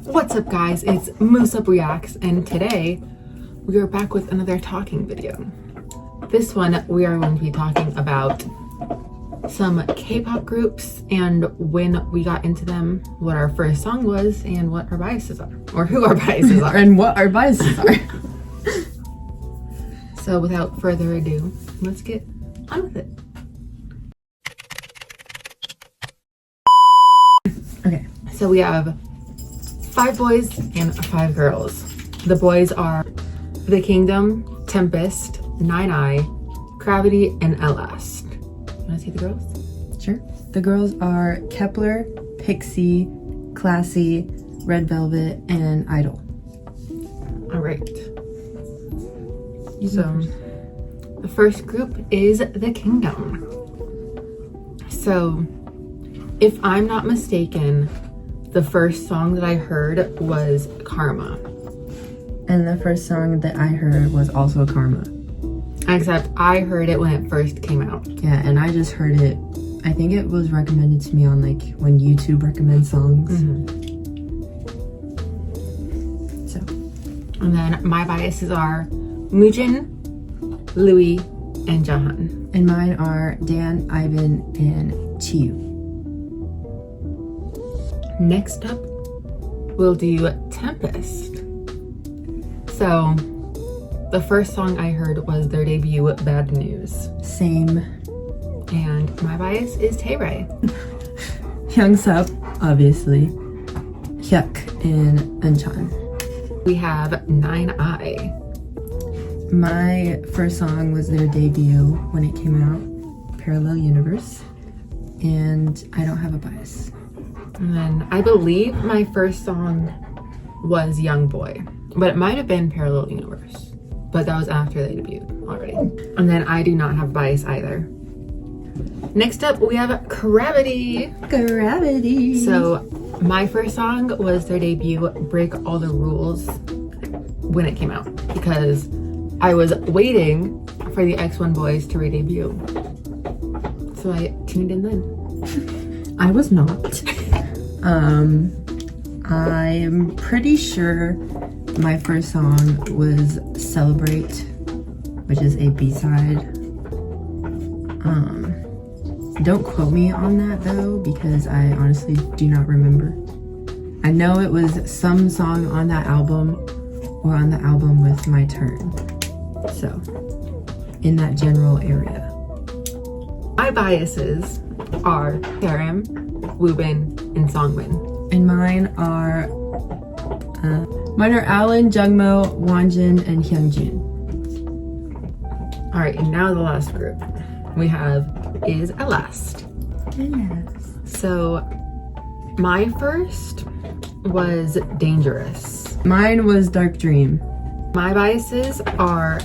What's up guys, it's Museopreacts, and today we are back with another talking video. This one we are going to be talking about some K-pop groups and when we got into them, what our first song was, and what our biases are, or who our biases are. And what our biases are. So without further ado, let's get on with it. Okay, so we have 5 boys and 5 girls. The boys are The Kingdom, Tempest, 9i, 𝐓𝐚𝐠𝐬, and 𝐓𝐿. You wanna see the girls? sure. The girls are 𝐓𝐚𝐠𝐬, Pixie, Classy, Red Velvet, and Idol. Alright. So, the first group is The Kingdom. So, if I'm not mistaken, the first song that I heard was Karma. And the first song that I heard was also Karma. Except I heard it when it first came out. Yeah, and I just heard it, I think it was recommended to me on like when YouTube recommends songs. So. And then my biases are Moojin, Louis, and Jahan. And mine are Dan, Ivan, and 𝐓𝐚𝐠𝐬. Next up, we'll do Tempest. So, the first song I heard was their debut, Bad News. Same. And my bias is Taeray. 𝐓𝐚𝐠𝐬, obviously. Hyuk and Euncheon. We have 9i. My first song was their debut when it came out, Parallel Universe, and I don't have a bias. And then I believe my first song was Young Boy, but it might have been Parallel Universe, but that was after they debuted already. And then I do not have bias either. Next up, we have 𝐓𝐷. Gravity. So my first song was their debut, Break All the Rules, when it came out, because I was waiting for the X1 boys to re-debut. So I tuned in then. I was not. I'm pretty sure my first song was Celebrate, which is a B-side. Don't quote me on that though, because I honestly do not remember. I know it was some song on that album or on the album with My Turn. So, in that general area. My biases are Taerim, Woobin, and Songmin. And mine are Alan, Jungmo, Wonjin, and Hyunjin. Alright, and now the last group we have is 𝐓𝐿. Yes. So my first was Dangerous. Mine was Dark Dream. My biases are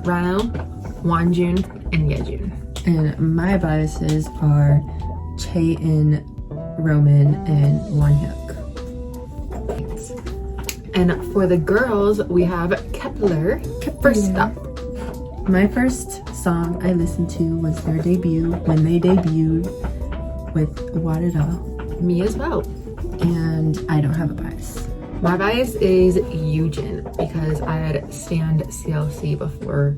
Rano, Wonjun, and Yejun. And my biases are Chaein, Roman, and Wonhyuk. And for the girls, we have 𝐓𝐵LR. First up. My first song I listened to was their debut when they debuted with 𝐴𝐻𝐻. Me as well. And I don't have a bias. My bias is Yujin because I had stanned CLC before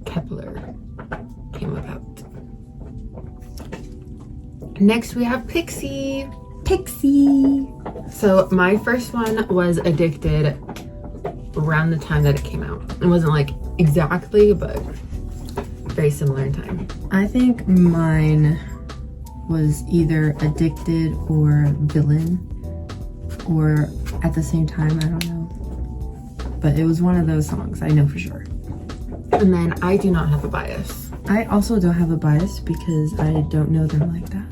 𝐓𝐵LR came about. Next we have Pixie. So my first one was Addicted around the time that it came out. It wasn't like exactly, but very similar in time. I think mine was either Addicted or Villain, or at the same time, I don't know. But it was one of those songs, I know for sure. And then I do not have a bias. I also don't have a bias because I don't know them like that.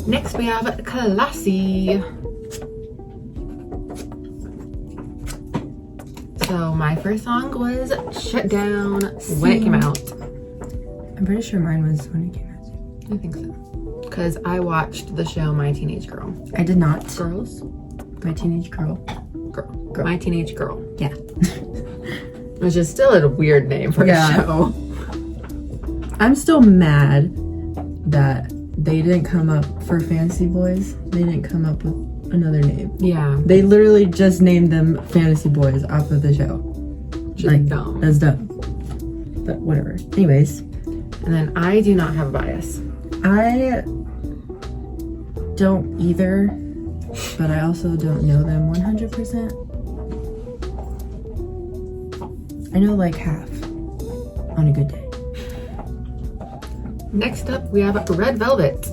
Next we have Classy. So my first song was Shut Down when it came out. I'm pretty sure mine was when it came out. I think so. Because I watched the show My Teenage Girl. I did not. Girls? My Teenage Girl. Girl. My Teenage Girl. Yeah. Which is still a weird name for a show. I'm still mad that they didn't come up for Fancy Boys. They didn't come up with another name. Yeah. They literally just named them Fantasy Boys off of the show. Just dumb. That's dumb. But whatever. Anyways. And then I do not have a bias. I don't either, but I also don't know them 100%. I know like half on a good day. Next up, we have Red Velvet.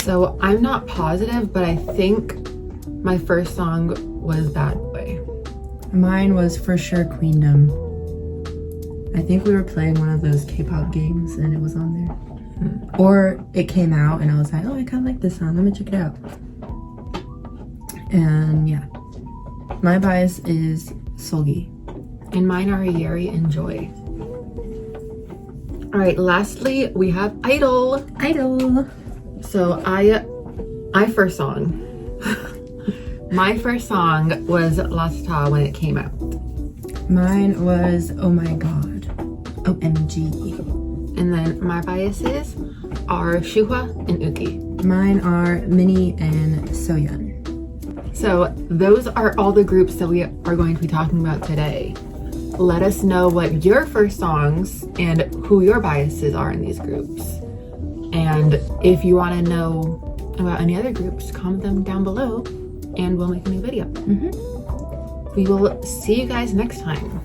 So I'm not positive, but I think my first song was Bad Boy. Mine was for sure Queendom. I think we were playing one of those K-pop games and it was on there. Or it came out and I was like, oh, I kind of like this song. Let me check it out. And yeah. My bias is Seolgi. And mine are Yeri and Joy. All right, lastly, we have Idol. Idol. So my first song was Lasta when it came out. Mine was Oh My God. OMG. And then my biases are Shuhwa and Uki. Mine are Minnie and Soyeon. So those are all the groups that we are going to be talking about today. Let us know what your first songs and who your biases are in these groups. And if you want to know about any other groups, comment them down below and we'll make a new video. We will see you guys next time.